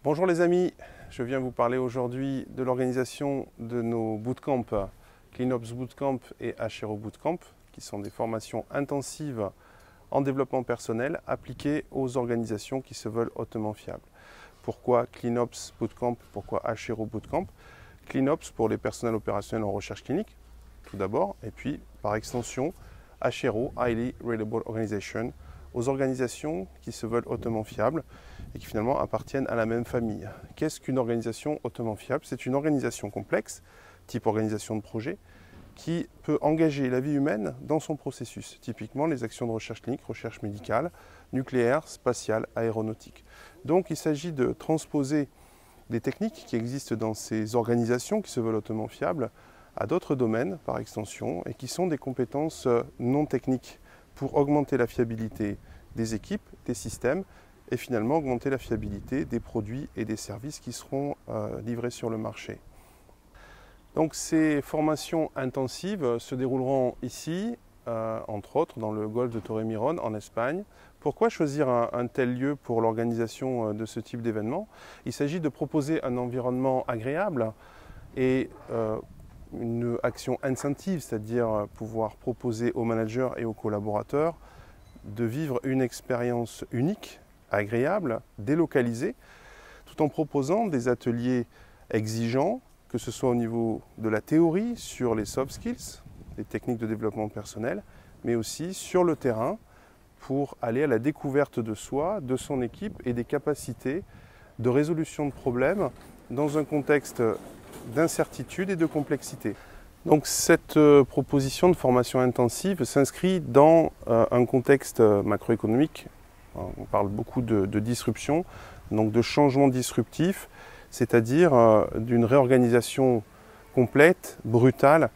Bonjour les amis, je viens vous parler aujourd'hui de l'organisation de nos bootcamps CleanOps Bootcamp et HRO Bootcamp, qui sont des formations intensives en développement personnel appliquées aux organisations qui se veulent hautement fiables. Pourquoi CleanOps Bootcamp? Pourquoi HRO Bootcamp? CleanOps pour les personnels opérationnels en recherche clinique, tout d'abord, et puis par extension HRO, Highly Reliable Organization, aux organisations qui se veulent hautement fiables et qui finalement appartiennent à la même famille. Qu'est-ce qu'une organisation hautement fiable? C'est une organisation complexe, type organisation de projet, qui peut engager la vie humaine dans son processus, typiquement les actions de recherche clinique, recherche médicale, nucléaire, spatiale, aéronautique. Donc il s'agit de transposer des techniques qui existent dans ces organisations qui se veulent hautement fiables à d'autres domaines par extension et qui sont des compétences non techniques pour augmenter la fiabilité des équipes, des systèmes et finalement augmenter la fiabilité des produits et des services qui seront livrés sur le marché. Donc ces formations intensives se dérouleront ici, entre autres dans le golfe de Torremolinos en Espagne. Pourquoi choisir un tel lieu pour l'organisation de ce type d'événement? Il s'agit de proposer un environnement agréable et une action incentive, c'est-à-dire pouvoir proposer aux managers et aux collaborateurs de vivre une expérience unique, agréable, délocalisée, tout en proposant des ateliers exigeants, que ce soit au niveau de la théorie sur les soft skills, les techniques de développement personnel, mais aussi sur le terrain pour aller à la découverte de soi, de son équipe et des capacités de résolution de problèmes dans un contexte d'incertitude et de complexité. Donc cette proposition de formation intensive s'inscrit dans un contexte macroéconomique. On parle beaucoup de disruption, donc de changement disruptif, c'est-à-dire d'une réorganisation complète, brutale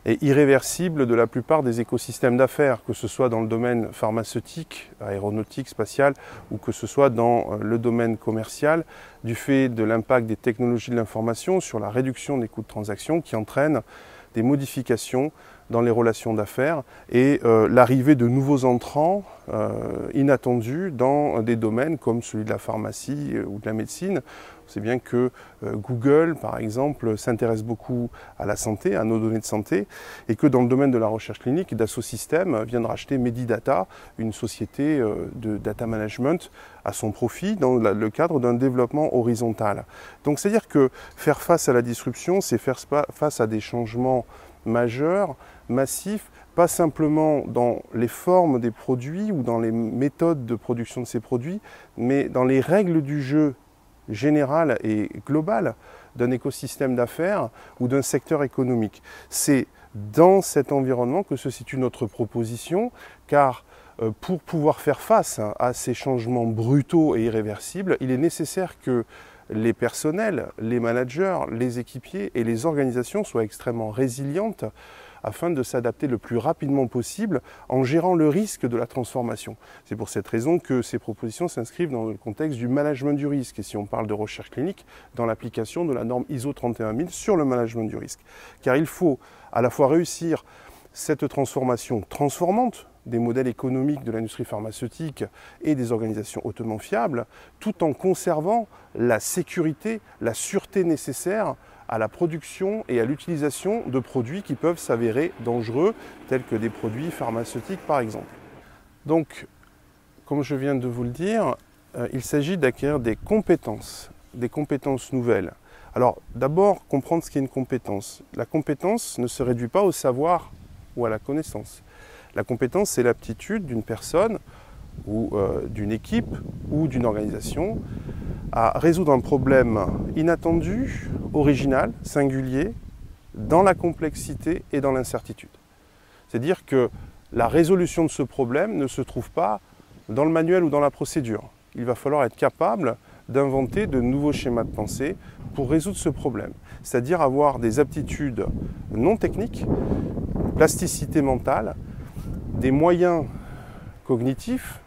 et irréversible de la plupart des écosystèmes d'affaires, que ce soit dans le domaine pharmaceutique, aéronautique, spatial, ou que ce soit dans le domaine commercial, du fait de l'impact des technologies de l'information sur la réduction des coûts de transaction qui entraîne des modifications dans les relations d'affaires et l'arrivée de nouveaux entrants inattendus dans des domaines comme celui de la pharmacie ou de la médecine. On sait bien que Google, par exemple, s'intéresse beaucoup à la santé, à nos données de santé, et que dans le domaine de la recherche clinique, Dassault Systèmes vient de racheter Medidata, une société de data management, à son profit dans le cadre d'un développement horizontal. Donc c'est-à-dire que faire face à la disruption, c'est faire face à des changements majeurs, massifs, pas simplement dans les formes des produits ou dans les méthodes de production de ces produits, mais dans les règles du jeu général et global d'un écosystème d'affaires ou d'un secteur économique. C'est dans cet environnement que se situe notre proposition, car pour pouvoir faire face à ces changements brutaux et irréversibles, il est nécessaire que les personnels, les managers, les équipiers et les organisations soient extrêmement résilientes afin de s'adapter le plus rapidement possible en gérant le risque de la transformation. C'est pour cette raison que ces propositions s'inscrivent dans le contexte du management du risque. Et si on parle de recherche clinique, dans l'application de la norme ISO 31000 sur le management du risque. Car il faut à la fois réussir cette transformation transformante des modèles économiques de l'industrie pharmaceutique et des organisations hautement fiables, tout en conservant la sécurité, la sûreté nécessaire à la production et à l'utilisation de produits qui peuvent s'avérer dangereux, tels que des produits pharmaceutiques par exemple. Donc, comme je viens de vous le dire, il s'agit d'acquérir des compétences nouvelles. Alors, d'abord, comprendre ce qu'est une compétence. La compétence ne se réduit pas au savoir ou à la connaissance. La compétence, c'est l'aptitude d'une personne ou d'une équipe ou d'une organisation à résoudre un problème inattendu, original, singulier, dans la complexité et dans l'incertitude. C'est-à-dire que la résolution de ce problème ne se trouve pas dans le manuel ou dans la procédure. Il va falloir être capable d'inventer de nouveaux schémas de pensée pour résoudre ce problème. C'est-à-dire avoir des aptitudes non techniques, plasticité mentale, des moyens cognitifs,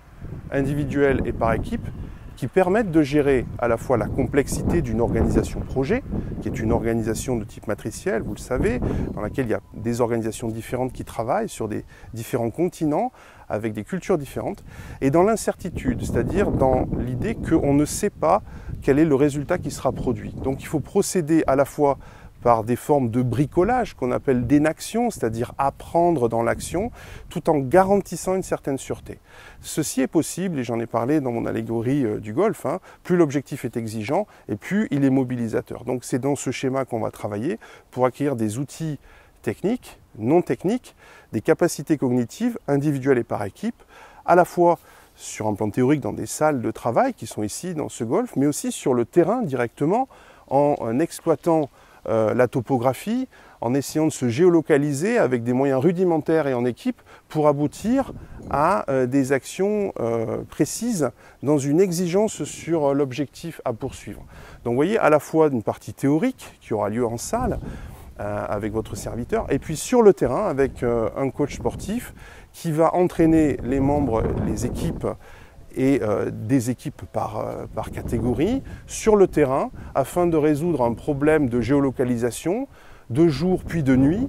individuels et par équipe, qui permettent de gérer à la fois la complexité d'une organisation projet, qui est une organisation de type matriciel, vous le savez, dans laquelle il y a des organisations différentes qui travaillent sur des différents continents, avec des cultures différentes, et dans l'incertitude, c'est-à-dire dans l'idée qu'on ne sait pas quel est le résultat qui sera produit. Donc il faut procéder à la fois par des formes de bricolage qu'on appelle d'énaction, c'est-à-dire apprendre dans l'action, tout en garantissant une certaine sûreté. Ceci est possible, et j'en ai parlé dans mon allégorie du golf, plus l'objectif est exigeant et plus il est mobilisateur. Donc c'est dans ce schéma qu'on va travailler pour acquérir des outils techniques, non techniques, des capacités cognitives individuelles et par équipe, à la fois sur un plan théorique dans des salles de travail qui sont ici dans ce golf, mais aussi sur le terrain directement en exploitant la topographie, en essayant de se géolocaliser avec des moyens rudimentaires et en équipe pour aboutir à des actions précises dans une exigence sur l'objectif à poursuivre. Donc vous voyez à la fois une partie théorique qui aura lieu en salle avec votre serviteur et puis sur le terrain avec un coach sportif qui va entraîner les membres, les équipes et des équipes par catégorie sur le terrain afin de résoudre un problème de géolocalisation de jour puis de nuit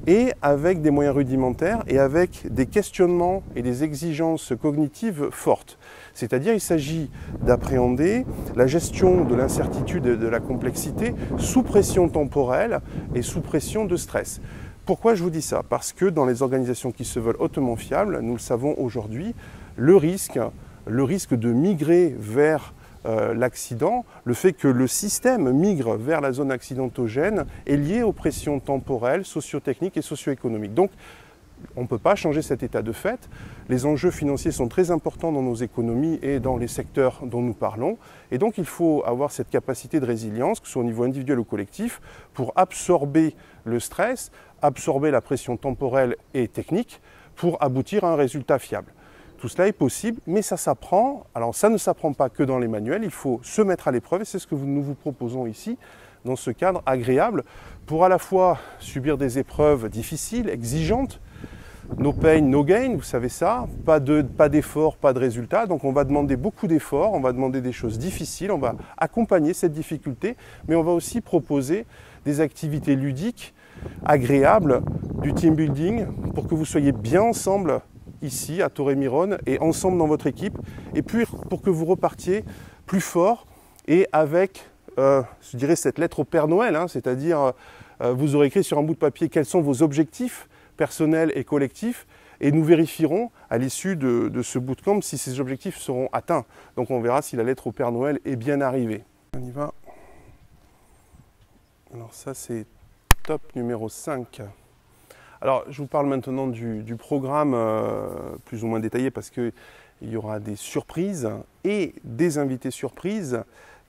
et avec des moyens rudimentaires et avec des questionnements et des exigences cognitives fortes. C'est-à-dire il s'agit d'appréhender la gestion de l'incertitude et de la complexité sous pression temporelle et sous pression de stress. Pourquoi je vous dis ça? Parce que dans les organisations qui se veulent hautement fiables, nous le savons aujourd'hui, le risque de migrer vers l'accident, le fait que le système migre vers la zone accidentogène est lié aux pressions temporelles, socio-techniques et socio-économiques. Donc, on ne peut pas changer cet état de fait. Les enjeux financiers sont très importants dans nos économies et dans les secteurs dont nous parlons. Et donc, il faut avoir cette capacité de résilience, que ce soit au niveau individuel ou collectif, pour absorber le stress, absorber la pression temporelle et technique, pour aboutir à un résultat fiable. Tout cela est possible, mais ça s'apprend. Alors ça ne s'apprend pas que dans les manuels, il faut se mettre à l'épreuve et c'est ce que nous vous proposons ici, dans ce cadre agréable, pour à la fois subir des épreuves difficiles, exigeantes, no pain, no gain, vous savez ça, pas d'effort, pas de résultat, donc on va demander beaucoup d'efforts, on va demander des choses difficiles, on va accompagner cette difficulté, mais on va aussi proposer des activités ludiques, agréables, du team building, pour que vous soyez bien ensemble ici à Torremiron et ensemble dans votre équipe et puis pour que vous repartiez plus fort et avec, je dirais, cette lettre au Père Noël, c'est-à-dire vous aurez écrit sur un bout de papier quels sont vos objectifs personnels et collectifs et nous vérifierons à l'issue de ce bootcamp si ces objectifs seront atteints. Donc on verra si la lettre au Père Noël est bien arrivée. On y va. Alors ça c'est top numéro 5. Alors, je vous parle maintenant du programme plus ou moins détaillé parce qu'il y aura des surprises et des invités surprises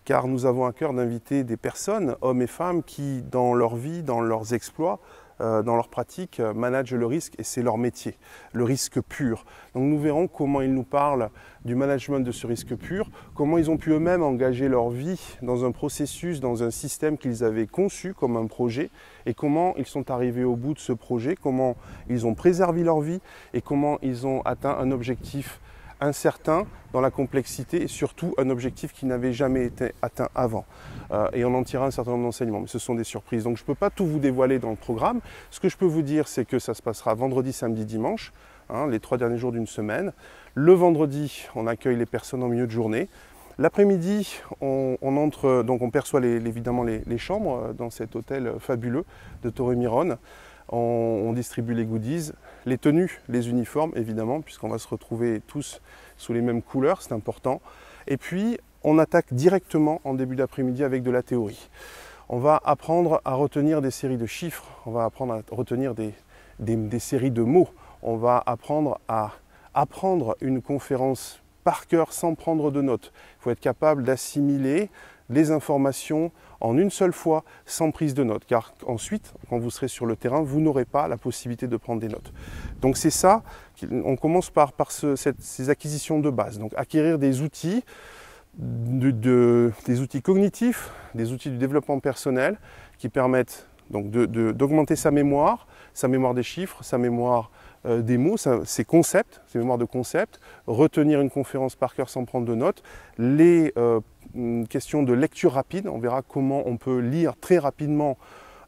car nous avons à cœur d'inviter des personnes, hommes et femmes, qui dans leur vie, dans leurs exploits, dans leur pratique, managent le risque et c'est leur métier, le risque pur. Donc nous verrons comment ils nous parlent du management de ce risque pur, comment ils ont pu eux-mêmes engager leur vie dans un processus, dans un système qu'ils avaient conçu comme un projet et comment ils sont arrivés au bout de ce projet, comment ils ont préservé leur vie et comment ils ont atteint un objectif incertain dans la complexité et surtout un objectif qui n'avait jamais été atteint avant. Et on en tirera un certain nombre d'enseignements, mais ce sont des surprises. Donc je ne peux pas tout vous dévoiler dans le programme. Ce que je peux vous dire, c'est que ça se passera vendredi, samedi, dimanche, les 3 derniers jours d'une semaine. Le vendredi, on accueille les personnes en milieu de journée. L'après-midi, on entre, donc on perçoit évidemment les chambres dans cet hôtel fabuleux de Torremiron. On distribue les goodies, les tenues, les uniformes évidemment, puisqu'on va se retrouver tous sous les mêmes couleurs, c'est important. Et puis, on attaque directement en début d'après-midi avec de la théorie. On va apprendre à retenir des séries de chiffres, on va apprendre à retenir des séries de mots, on va apprendre à apprendre une conférence par cœur sans prendre de notes. Il faut être capable d'assimiler les informations en une seule fois sans prise de notes, car ensuite, quand vous serez sur le terrain, vous n'aurez pas la possibilité de prendre des notes. Donc c'est ça, on commence par ces acquisitions de base, donc acquérir des outils, des outils cognitifs, des outils du développement personnel qui permettent donc d'augmenter sa mémoire des chiffres, sa mémoire des mots, ses concepts, ses mémoires de concepts, retenir une conférence par cœur sans prendre de notes, les questions de lecture rapide, on verra comment on peut lire très rapidement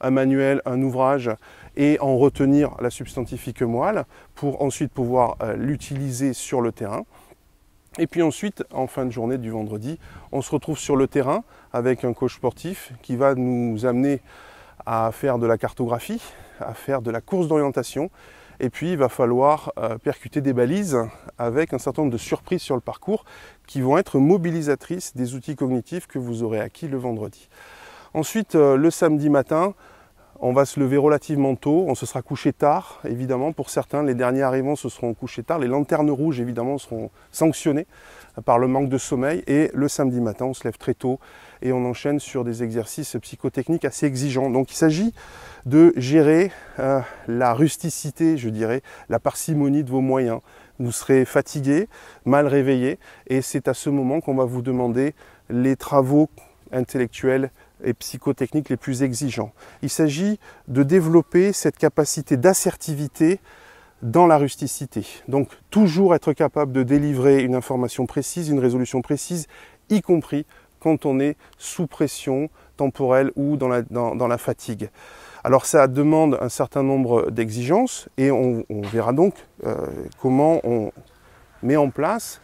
un manuel, un ouvrage et en retenir la substantifique moelle pour ensuite pouvoir l'utiliser sur le terrain. Et puis ensuite, en fin de journée du vendredi, on se retrouve sur le terrain avec un coach sportif qui va nous amener à faire de la cartographie, à faire de la course d'orientation. Et puis, il va falloir percuter des balises avec un certain nombre de surprises sur le parcours qui vont être mobilisatrices des outils cognitifs que vous aurez acquis le vendredi. Ensuite, le samedi matin, on va se lever relativement tôt, on se sera couché tard, évidemment. Pour certains, les derniers arrivants se seront couchés tard. Les lanternes rouges, évidemment, seront sanctionnées par le manque de sommeil. Et le samedi matin, on se lève très tôt et on enchaîne sur des exercices psychotechniques assez exigeants. Donc, il s'agit de gérer la rusticité, je dirais, la parcimonie de vos moyens. Vous serez fatigué, mal réveillé, et c'est à ce moment qu'on va vous demander les travaux intellectuels et psychotechniques les plus exigeants. Il s'agit de développer cette capacité d'assertivité dans la rusticité. Donc toujours être capable de délivrer une information précise, une résolution précise, y compris quand on est sous pression temporelle ou dans la fatigue. Alors ça demande un certain nombre d'exigences et on verra donc comment on met en place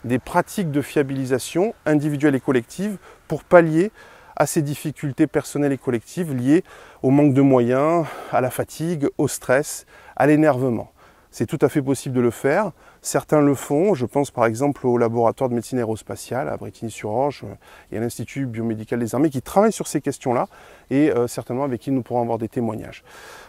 des pratiques de fiabilisation individuelle et collective pour pallier à ces difficultés personnelles et collectives liées au manque de moyens, à la fatigue, au stress, à l'énervement. C'est tout à fait possible de le faire. Certains le font. Je pense par exemple au laboratoire de médecine aérospatiale à Brétigny-sur-Orge et à l'Institut biomédical des armées qui travaillent sur ces questions-là et certainement avec qui nous pourrons avoir des témoignages.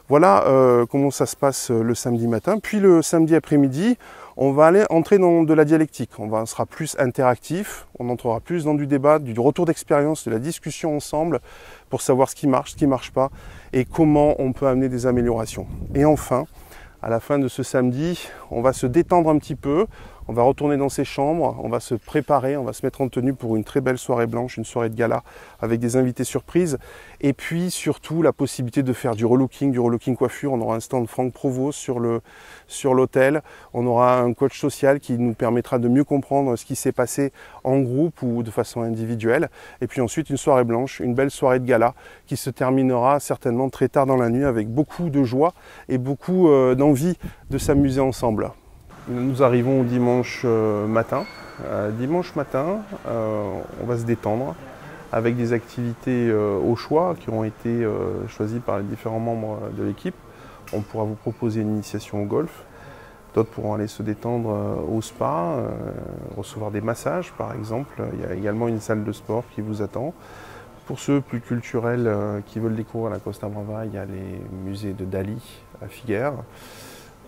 Voilà comment ça se passe le samedi matin. Puis le samedi après-midi, on va entrer dans de la dialectique. On sera plus interactif, on entrera plus dans du débat, du retour d'expérience, de la discussion ensemble pour savoir ce qui marche pas et comment on peut amener des améliorations. Et enfin, à la fin de ce samedi, on va se détendre un petit peu, on va retourner dans ses chambres, on va se préparer, on va se mettre en tenue pour une très belle soirée blanche, une soirée de gala avec des invités surprises. Et puis surtout la possibilité de faire du relooking coiffure. On aura un stand Franck Provost sur l'hôtel. On aura un coach social qui nous permettra de mieux comprendre ce qui s'est passé en groupe ou de façon individuelle. Et puis ensuite une soirée blanche, une belle soirée de gala qui se terminera certainement très tard dans la nuit avec beaucoup de joie et beaucoup d'envie de s'amuser ensemble. Nous arrivons dimanche matin. Dimanche matin, on va se détendre avec des activités au choix qui auront été choisies par les différents membres de l'équipe. On pourra vous proposer une initiation au golf. D'autres pourront aller se détendre au spa, recevoir des massages par exemple. Il y a également une salle de sport qui vous attend. Pour ceux plus culturels qui veulent découvrir la Costa Brava, il y a les musées de Dali à Figueres.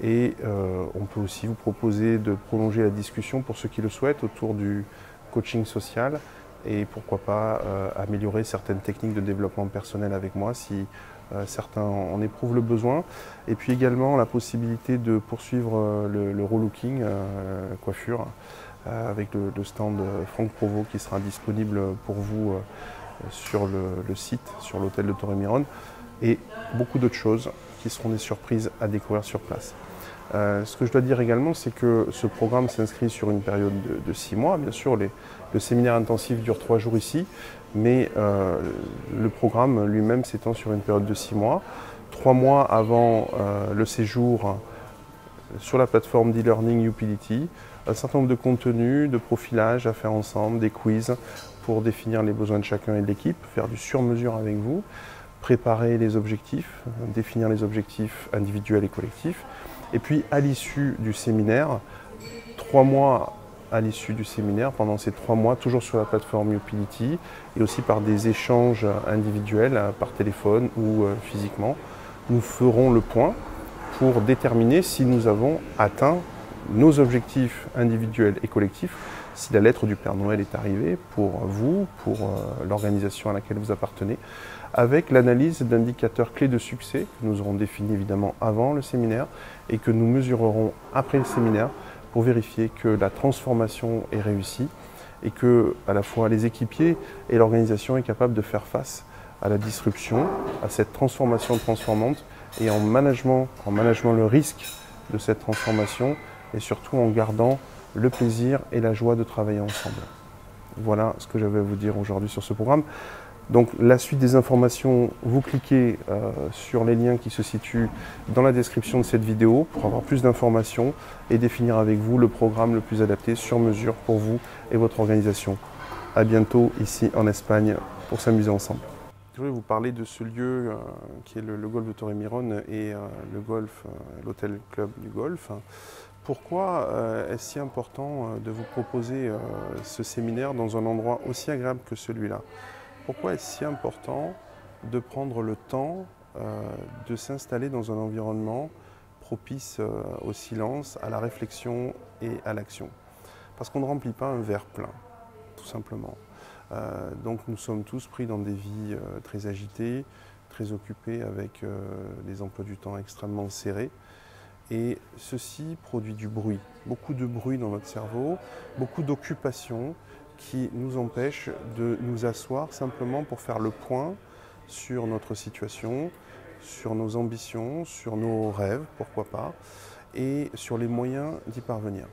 Et on peut aussi vous proposer de prolonger la discussion pour ceux qui le souhaitent autour du coaching social et pourquoi pas améliorer certaines techniques de développement personnel avec moi si certains en éprouvent le besoin. Et puis également la possibilité de poursuivre le relooking coiffure avec le stand Franck Provost qui sera disponible pour vous sur le site, sur l'hôtel de Torremolinos et beaucoup d'autres choses qui seront des surprises à découvrir sur place. Ce que je dois dire également, c'est que ce programme s'inscrit sur une période de 6 mois. Bien sûr, le séminaire intensif dure 3 jours ici, mais le programme lui-même s'étend sur une période de 6 mois. 3 mois avant le séjour sur la plateforme d'e-learning Utility, un certain nombre de contenus, de profilage à faire ensemble, des quiz pour définir les besoins de chacun et de l'équipe, faire du sur-mesure avec vous, préparer les objectifs, définir les objectifs individuels et collectifs. Et puis à l'issue du séminaire, 3 mois à l'issue du séminaire, pendant ces 3 mois, toujours sur la plateforme Utility et aussi par des échanges individuels, par téléphone ou physiquement, nous ferons le point pour déterminer si nous avons atteint nos objectifs individuels et collectifs, si la lettre du Père Noël est arrivée pour vous, pour l'organisation à laquelle vous appartenez, avec l'analyse d'indicateurs clés de succès que nous aurons définis évidemment avant le séminaire et que nous mesurerons après le séminaire pour vérifier que la transformation est réussie et que à la fois les équipiers et l'organisation est capable de faire face à la disruption, à cette transformation transformante et en management le risque de cette transformation et surtout en gardant le plaisir et la joie de travailler ensemble. Voilà ce que j'avais à vous dire aujourd'hui sur ce programme. Donc la suite des informations, vous cliquez sur les liens qui se situent dans la description de cette vidéo pour avoir plus d'informations et définir avec vous le programme le plus adapté sur mesure pour vous et votre organisation. À bientôt ici en Espagne pour s'amuser ensemble. Je voulais vous parler de ce lieu qui est le golf de Torremolinos et le golf, l'hôtel club du golf. Pourquoi est-ce si important de vous proposer ce séminaire dans un endroit aussi agréable que celui-là? Pourquoi est-ce si important de prendre le temps de s'installer dans un environnement propice au silence, à la réflexion et à l'action? Parce qu'on ne remplit pas un verre plein, tout simplement. Donc nous sommes tous pris dans des vies très agitées, très occupées avec des emplois du temps extrêmement serrés. Et ceci produit du bruit, beaucoup de bruit dans notre cerveau, beaucoup d'occupations qui nous empêchent de nous asseoir simplement pour faire le point sur notre situation, sur nos ambitions, sur nos rêves, pourquoi pas, et sur les moyens d'y parvenir.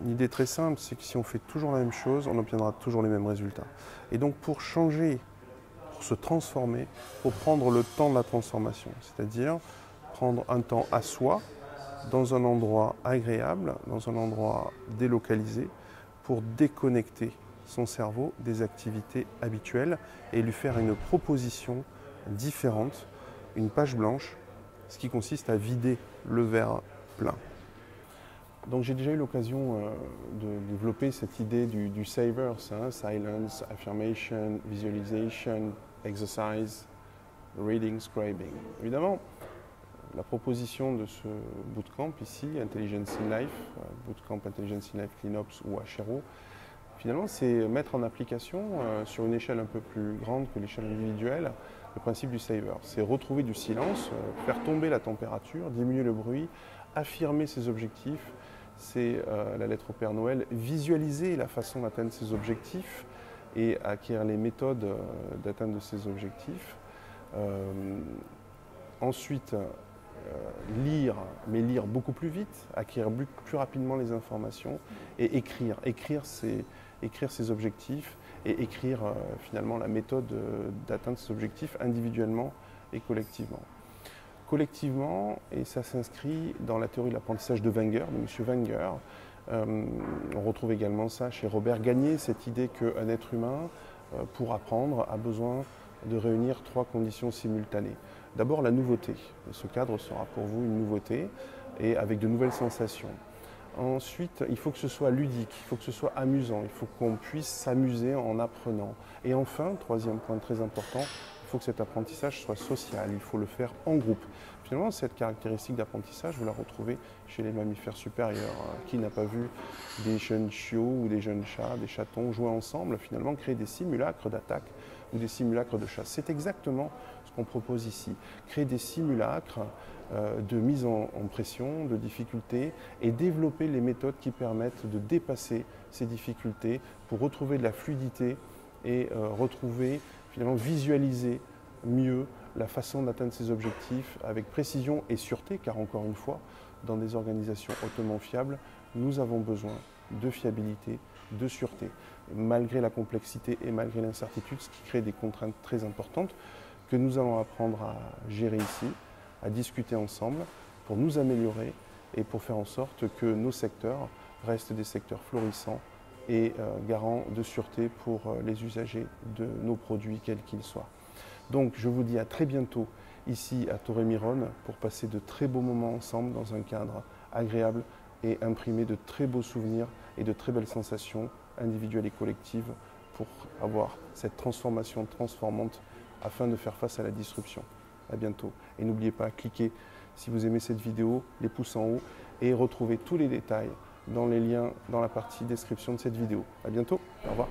Une idée très simple, c'est que si on fait toujours la même chose, on obtiendra toujours les mêmes résultats. Et donc pour changer, pour se transformer, il faut prendre le temps de la transformation, c'est-à-dire prendre un temps à soi, dans un endroit agréable, dans un endroit délocalisé, pour déconnecter son cerveau des activités habituelles et lui faire une proposition différente, une page blanche, ce qui consiste à vider le verre plein. Donc j'ai déjà eu l'occasion de développer cette idée du SAVERS, Silence, Affirmation, Visualization, Exercise, Reading, Scribing. Évidemment, la proposition de ce bootcamp ici, Intelligence in Life, Bootcamp Intelligence in Life CleanOps ou HRO, finalement c'est mettre en application sur une échelle un peu plus grande que l'échelle individuelle le principe du SAVERS. C'est retrouver du silence, faire tomber la température, diminuer le bruit, affirmer ses objectifs, c'est la lettre au Père Noël, visualiser la façon d'atteindre ses objectifs et acquérir les méthodes d'atteinte de ces objectifs. Ensuite, lire, mais lire beaucoup plus vite, acquérir plus rapidement les informations et écrire ses objectifs et écrire finalement la méthode d'atteindre ces objectifs individuellement et collectivement. Collectivement, et ça s'inscrit dans la théorie de l'apprentissage de Wenger, de M. Wenger. On retrouve également ça chez Robert Gagné, cette idée qu'un être humain, pour apprendre, a besoin de réunir 3 conditions simultanées. D'abord la nouveauté. Ce cadre sera pour vous une nouveauté et avec de nouvelles sensations. Ensuite, il faut que ce soit ludique, il faut que ce soit amusant, il faut qu'on puisse s'amuser en apprenant. Et enfin, troisième point très important, il faut que cet apprentissage soit social, il faut le faire en groupe. Finalement, cette caractéristique d'apprentissage, vous la retrouvez chez les mammifères supérieurs. Qui n'a pas vu des jeunes chiots ou des jeunes chats, des chatons jouer ensemble, finalement créer des simulacres d'attaque ou des simulacres de chasse. C'est exactement ce qu'on propose ici. Créer des simulacres de mise en pression, de difficultés et développer les méthodes qui permettent de dépasser ces difficultés pour retrouver de la fluidité et retrouver, finalement, visualiser mieux la façon d'atteindre ses objectifs avec précision et sûreté, car encore une fois, dans des organisations hautement fiables, nous avons besoin de fiabilité, de sûreté, malgré la complexité et malgré l'incertitude, ce qui crée des contraintes très importantes que nous allons apprendre à gérer ici, à discuter ensemble pour nous améliorer et pour faire en sorte que nos secteurs restent des secteurs florissants et garants de sûreté pour les usagers de nos produits, quels qu'ils soient. Donc je vous dis à très bientôt ici à Torremolinos pour passer de très beaux moments ensemble dans un cadre agréable et imprimer de très beaux souvenirs et de très belles sensations individuelles et collectives pour avoir cette transformation transformante afin de faire face à la disruption. À bientôt. Et n'oubliez pas, cliquez si vous aimez cette vidéo, les pouces en haut et retrouvez tous les détails dans les liens dans la partie description de cette vidéo. À bientôt. Au revoir.